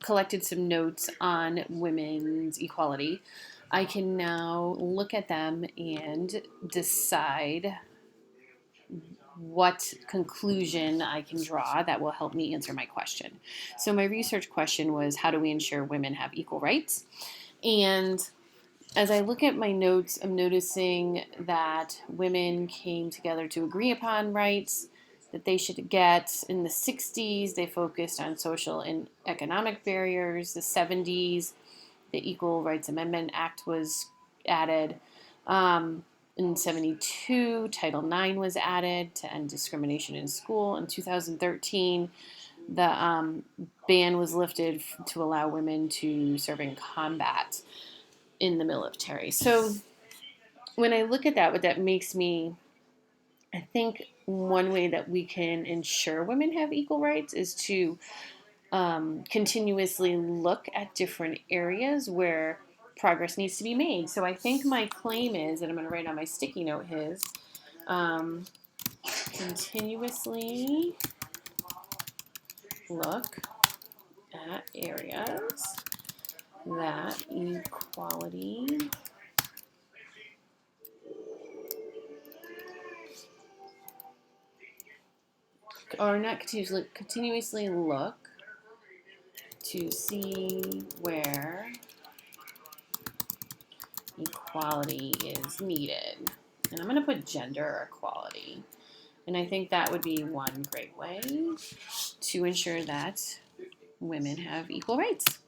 collected some notes on women's equality, I can now look at them and decide what conclusion I can draw that will help me answer my question. So, my research question was, how do we ensure women have equal rights? And as I look at my notes, I'm noticing that women came together to agree upon rights that they should get. In the 60s, they focused on social and economic barriers. The 70s, the Equal Rights Amendment Act was added. In 72, Title IX was added to end discrimination in school. In 2013, the ban was lifted to allow women to serve in combat in the military. So when I look at that, what that makes me, I think one way that we can ensure women have equal rights is to continuously look at different areas where progress needs to be made. So I think my claim is, and I'm going to write on my sticky note his, continuously look at areas that equality or not continuously look to see where equality is needed. And I'm going to put gender equality. And I think that would be one great way to ensure that women have equal rights.